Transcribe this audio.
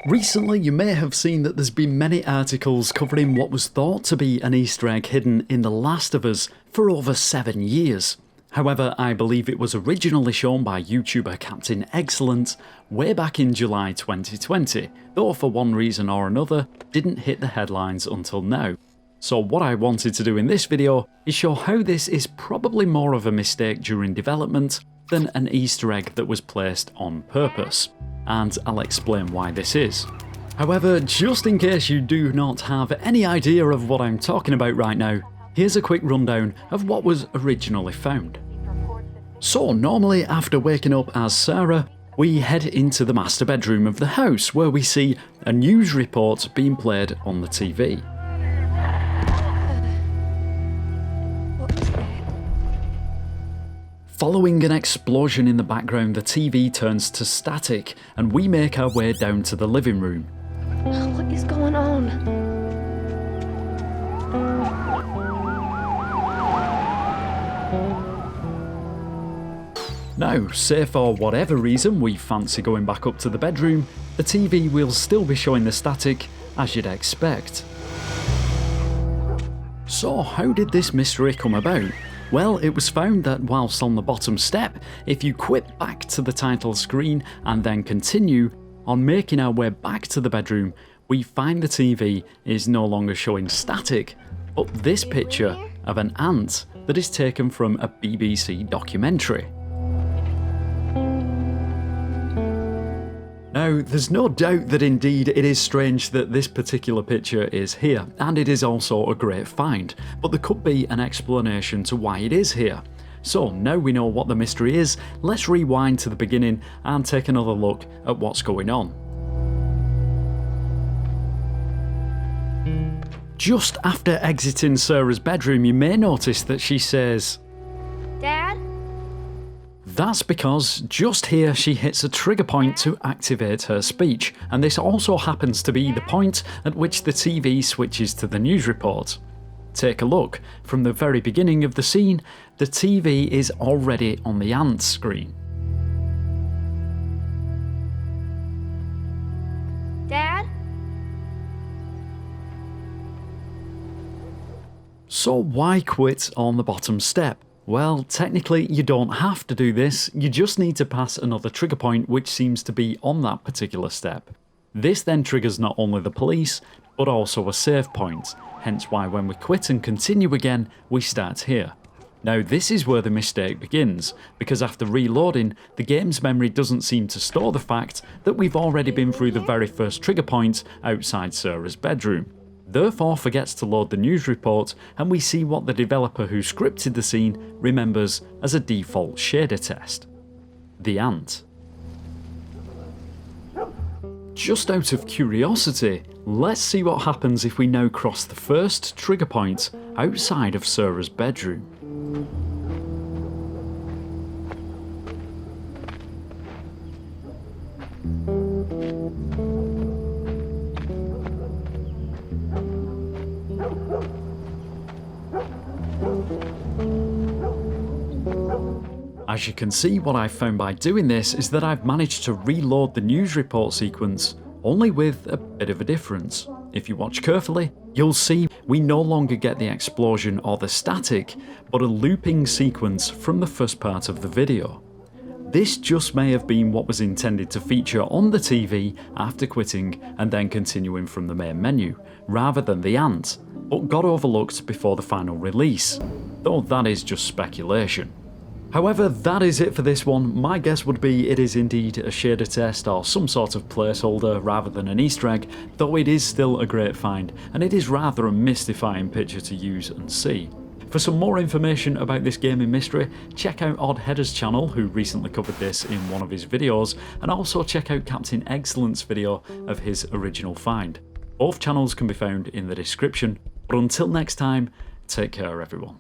Recently, you may have seen that there's been many articles covering what was thought to be an Easter egg hidden in The Last of Us for over 7 years. However, I believe it was originally shown by YouTuber Captain Excellent way back in July 2020, though for one reason or another didn't hit the headlines until now. So what I wanted to do in this video is show how this is probably more of a mistake during development than an Easter egg that was placed on purpose, and I'll explain why this is. However, just in case you do not have any idea of what I'm talking about right now, here's a quick rundown of what was originally found. So normally after waking up as Sarah, we head into the master bedroom of the house where we see a news report being played on the TV. Following an explosion in the background, the TV turns to static and we make our way down to the living room. What is going on? Now, say for whatever reason we fancy going back up to the bedroom, the TV will still be showing the static as you'd expect. So how did this mystery come about? Well, it was found that whilst on the bottom step, if you quit back to the title screen and then continue, on making our way back to the bedroom, we find the TV is no longer showing static, but this picture of an ant that is taken from a BBC documentary. Now, there's no doubt that indeed it is strange that this particular picture is here, and it is also a great find, but there could be an explanation to why it is here. So now we know what the mystery is, let's rewind to the beginning and take another look at what's going on. Just after exiting Sarah's bedroom, you may notice that she says, Dad? That's because just here she hits a trigger point to activate her speech, and this also happens to be the point at which the TV switches to the news report. Take a look, from the very beginning of the scene, the TV is already on the ant screen. Dad? So why quit on the bottom step? Well, technically you don't have to do this, you just need to pass another trigger point which seems to be on that particular step. This then triggers not only the police, but also a save point, hence why when we quit and continue again, we start here. Now this is where the mistake begins, because after reloading, the game's memory doesn't seem to store the fact that we've already been through the very first trigger point outside Sarah's bedroom. Therefore forgets to load the news report, and we see what the developer who scripted the scene remembers as a default shader test. The ant. Just out of curiosity, let's see what happens if we now cross the first trigger point outside of Sarah's bedroom. As you can see, what I've found by doing this is that I've managed to reload the news report sequence, only with a bit of a difference. If you watch carefully, you'll see we no longer get the explosion or the static, but a looping sequence from the first part of the video. This just may have been what was intended to feature on the TV after quitting and then continuing from the main menu, rather than the ant, but got overlooked before the final release, though that is just speculation. However, that is it for this one. My guess would be it is indeed a shader test or some sort of placeholder rather than an Easter egg, though it is still a great find, and it is rather a mystifying picture to use and see. For some more information about this gaming mystery, check out Odd Header's channel, who recently covered this in one of his videos, and also check out Captain Excellent's video of his original find. Both channels can be found in the description, but until next time, take care everyone.